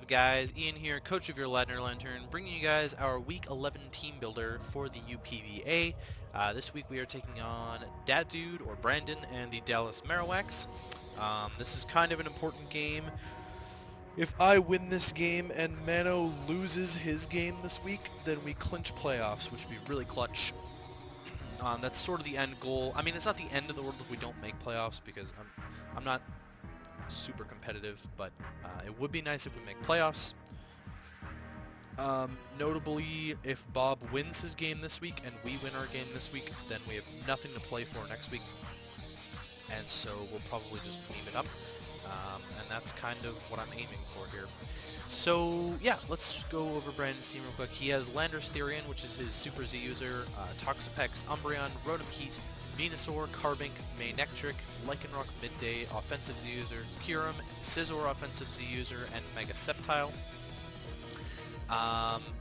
up, guys? Ian here, coach of your Ladner Lanturn, bringing you guys our Week 11 team builder for the UPBA. This week we are taking on Dat Dude, or Brandon, and the Dallas Marowaks. This is kind of an important game. If I win this game and Mano loses his game this week, then we clinch playoffs, which would be really clutch. That's sort of the end goal. I mean, it's not the end of the world if we don't make playoffs, because I'm not super competitive, but it would be nice if we make playoffs. Notably, if Bob wins his game this week and we win our game this week, then we have nothing to play for next week, and so we'll probably just meme it up, and that's kind of what I'm aiming for here. So yeah, let's go over Brandon's team real quick. He has Landorus Therian, which is his Super Z user, Toxapex, Umbreon, Rotom Heat, Venusaur, Carbink, Manectric, Lycanroc Midday, Offensive Z user, Kyurem, Scizor Offensive Z user, and Mega Sceptile.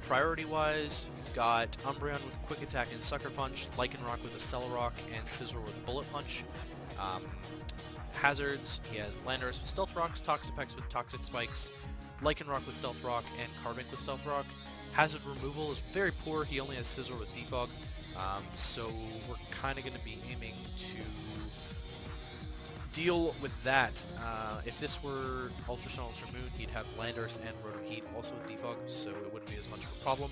Priority-wise, he's got Umbreon with Quick Attack and Sucker Punch, Lycanroc with a Celerock, and Scizor with Bullet Punch. Hazards, he has Landorus with Stealth Rocks, Toxapex with Toxic Spikes, Lycanroc with Stealth Rock, and Carbink with Stealth Rock. Hazard removal is very poor. He only has Scizor with Defog. So we're kind of going to be aiming to deal with that. If this were Ultra Sun, Ultra Moon, he'd have Landorus and Rotom Heat also with Defog, so it wouldn't be as much of a problem.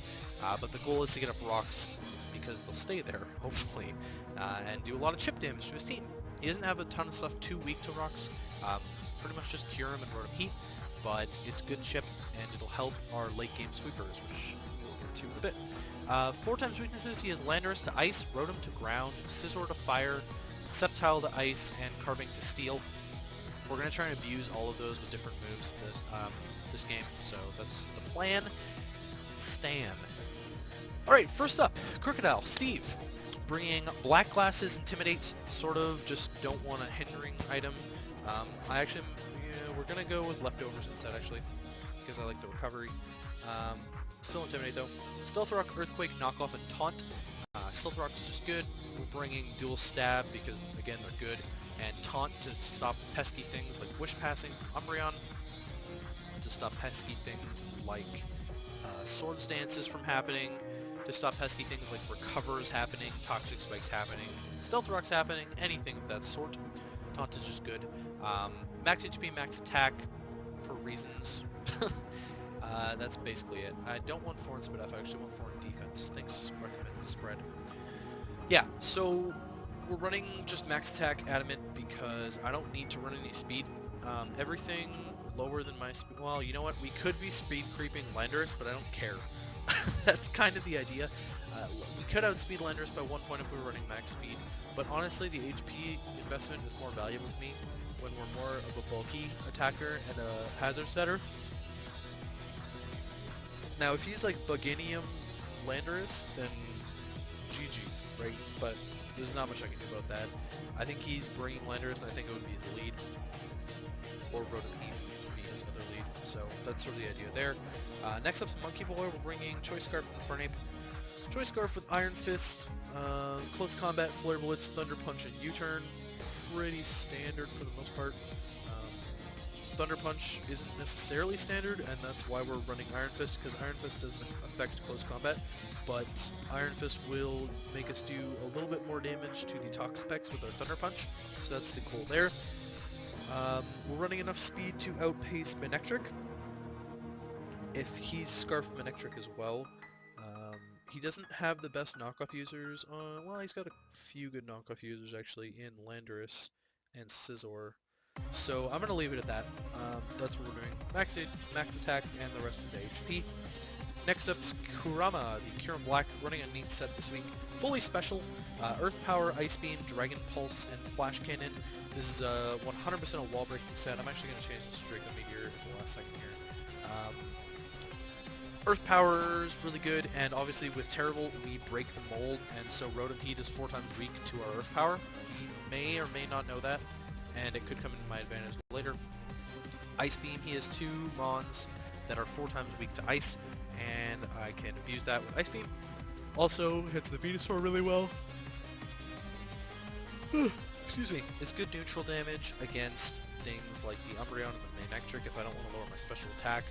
But the goal is to get up rocks, because they'll stay there, hopefully, and do a lot of chip damage to his team. He doesn't have a ton of stuff too weak to rocks, pretty much just Kyurem and Rotom Heat, but it's good chip, and it'll help our late game sweepers, which we'll get to in a bit. 4 times weaknesses, he has Landorus to Ice, Rotom to Ground, Scizor to Fire, Sceptile to Ice, and Carbink to Steel. We're going to try and abuse all of those with different moves this game, so that's the plan. Stan. Alright, first up, Crocodile, Steve. Bringing Black Glasses, Intimidate, sort of just don't want a hindering item. We're going to go with Leftovers instead, actually, because I like the recovery. Still Intimidate, though. Stealth Rock, Earthquake, Knockoff, and Taunt. Stealth Rock is just good. We're bringing Dual Stab because, again, they're good. And Taunt to stop pesky things like Wish Passing from Umbreon. To stop pesky things like Sword Stances from happening. To stop pesky things like Recovers happening, Toxic Spikes happening, Stealth Rocks happening, anything of that sort. Taunt is just good. Max HP, max attack, for reasons. That's basically it. I don't want foreign speed up, I actually want foreign defense. Thanks, recommended spread. Yeah, so we're running just max attack adamant because I don't need to run any speed. Everything lower than my speed. Well, you know what? We could be speed creeping Landorus, but I don't care. That's kind of the idea. We could outspeed Landorus by 1 point if we were running max speed, but honestly, the HP investment is more valuable to me when we're more of a bulky attacker and a hazard setter. Now, if he's like Buginium Landorus, then GG, right? But there's not much I can do about that. I think he's bringing Landorus, and I think it would be his lead. Or Rotom Heat would be his other lead. So that's sort of the idea there. Next up's Monkey Boy. We're bringing Choice Scarf from Fernape. Choice Scarf with Iron Fist, Close Combat, Flare Blitz, Thunder Punch, and U-Turn. Pretty standard for the most part. Thunder Punch isn't necessarily standard, and that's why we're running Iron Fist, because Iron Fist doesn't affect close combat, but Iron Fist will make us do a little bit more damage to the Toxapex with our Thunder Punch, so that's the goal there. We're running enough speed to outpace Manectric. If he's Scarf Manectric as well, he doesn't have the best knockoff users. Well, he's got a few good knockoff users actually in Landorus and Scizor. So I'm going to leave it at that. That's what we're doing. Max attack, and the rest of the HP. Next up is Kurama, the Kyurem-Black, running a neat set this week. Fully special, Earth Power, Ice Beam, Dragon Pulse, and Flash Cannon. This is 100% a wall breaking set. I'm actually going to change this to Draco Meteor in the last second here. Earth Power is really good, and obviously with Terrible we break the mold, and so Rotom Heat is 4 times weak to our Earth Power. He may or may not know that, and it could come into my advantage later. Ice Beam, he has 2 Mons that are 4 times weak to Ice, and I can abuse that with Ice Beam. Also hits the Venusaur really well. Excuse me. It's good neutral damage against things like the Umbreon and the Manectric if I don't want to lower my special attack.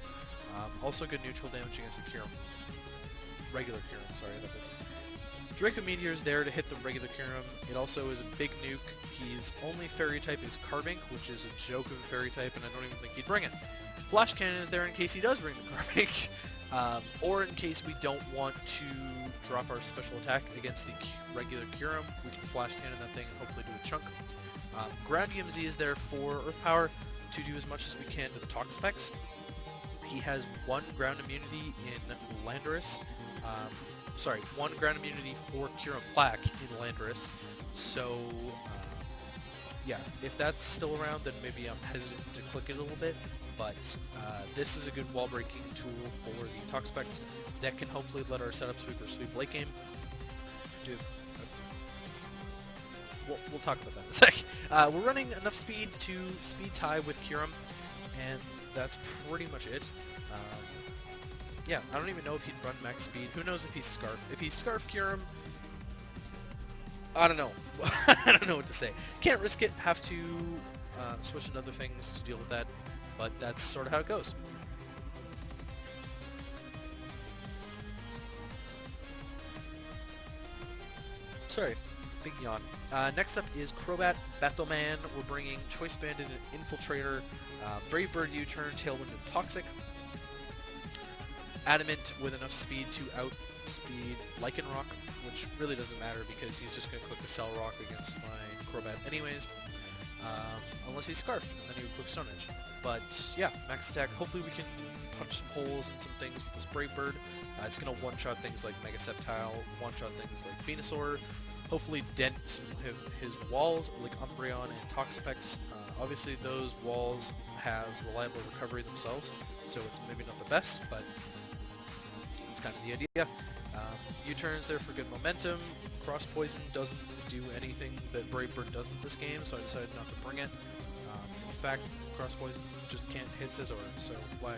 Also good neutral damage against the Kyurem. Regular Kyurem, sorry about this. Draco Meteor is there to hit the regular Kyurem. It also is a big nuke. His only fairy type is Carbink, which is a joke of a fairy type, and I don't even think he'd bring it. Flash Cannon is there in case he does bring the Carbink, or in case we don't want to drop our special attack against the regular Kyurem. We can Flash Cannon that thing and hopefully do a chunk. Ground EMZ is there for Earth Power to do as much as we can to the Toxapex. He has one ground immunity in Landorus. Sorry, one ground immunity for Kyurem-Black in Landorus. So, yeah, if that's still around, then maybe I'm hesitant to click it a little bit. But this is a good wall breaking tool for the Toxapex that can hopefully let our setup sweeper sweep late game. We'll talk about that in a sec. We're running enough speed to speed tie with Kyurem, and that's pretty much it. Yeah, I don't even know if he'd run max speed. Who knows if he's Scarf? If he's Scarf Kyurem, I don't know. I don't know what to say. Can't risk it. Have to switch into other things to deal with that. But that's sort of how it goes. Sorry, big yawn. Next up is Crobat, Battleman. We're bringing Choice Bandit and Infiltrator, Brave Bird U-Turn, Tailwind, and Toxic. Adamant with enough speed to outspeed Lycanroc, which really doesn't matter because he's just going to click the Cell Rock against my Crobat anyways. Unless he's Scarf, and then he would click Stone Edge. But yeah, max attack. Hopefully we can punch some holes in some things with this Brave Bird. It's going to one-shot things like Mega Sceptile, one-shot things like Venusaur, hopefully dent some of his walls like Umbreon and Toxapex. Obviously those walls have reliable recovery themselves, so it's maybe not the best, but it's kind of the idea. U-turns there for good momentum. Cross Poison doesn't do anything that Brave Bird doesn't this game, so I decided not to bring it. In fact, Cross Poison just can't hit Scizor, so why?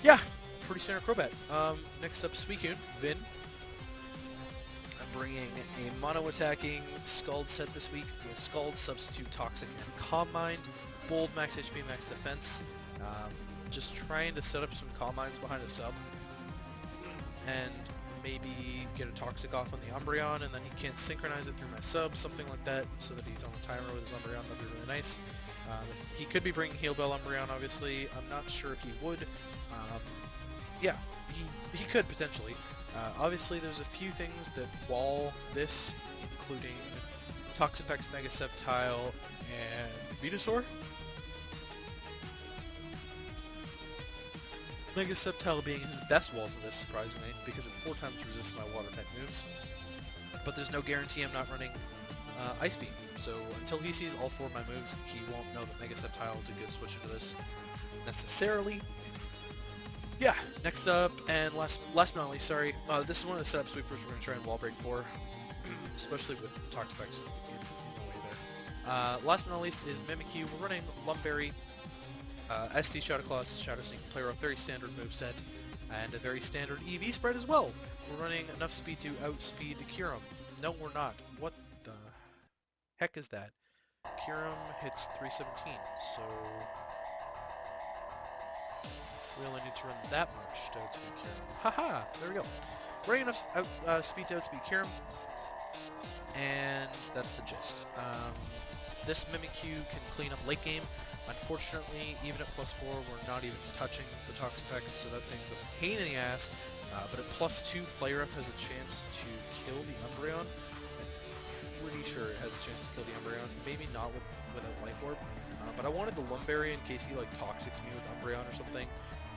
Yeah, pretty standard Crobat. Next up, Suicune, Vin. I'm bringing a mono-attacking Scald set this week with Scald, Substitute, Toxic, and Calm Mind. Bold, max HP, max defense. Just trying to set up some Calm Minds behind a sub. And maybe get a Toxic off on the Umbreon, and then he can't synchronize it through my sub, something like that, so that he's on a timer with his Umbreon. That'd be really nice. He could be bringing Heal Bell Umbreon, obviously. I'm not sure if he would. Yeah, he could potentially. Obviously, there's a few things that wall this, including Toxapex, Mega Sceptile, and Venusaur. Mega Sceptile being his best wall for this, surprisingly, because it 4 times resists my water type moves. But there's no guarantee I'm not running Ice Beam, so until he sees all 4 of my moves, he won't know that Mega Sceptile is a good switch into this necessarily. Yeah, next up, and last but not least, sorry, this is one of the setup sweepers we're going to try and wall break for, especially with Toxapex in the way there. Last but not least is Mimikyu. We're running Lumberry, SD Shadow Claws, Shadow Sneak, Player Up, very standard moveset, and a very standard EV spread as well. We're running enough speed to outspeed the Kyurem. No, we're not. What the heck is that? Kyurem hits 317, so we only need to run that much to outspeed Kyurem. Haha! There we go. Running enough speed to outspeed Kyurem, and that's the gist. This Mimikyu can clean up late game. Unfortunately, even at +4, we're not even touching the Toxapex, so that thing's a pain in the ass. But at +2, Player Up has a chance to kill the Umbreon. I'm pretty sure it has a chance to kill the Umbreon. Maybe not without Life Orb. But I wanted the Lumberry in case he like Toxics me with Umbreon or something,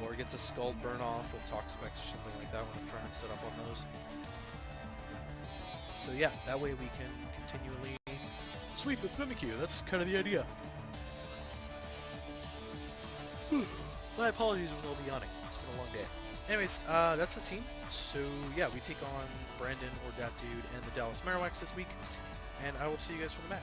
or gets a Scald Burn off with Toxapex or something like that when I'm trying to set up on those. So yeah, that way we can continually sweep with Mimikyu. That's kind of the idea. My apologies when I'll be yawning. It's been a long day. Anyways, that's the team. So yeah, we take on Brandon or Dat Dude and the Dallas Marowaks this week, and I will see you guys for the match.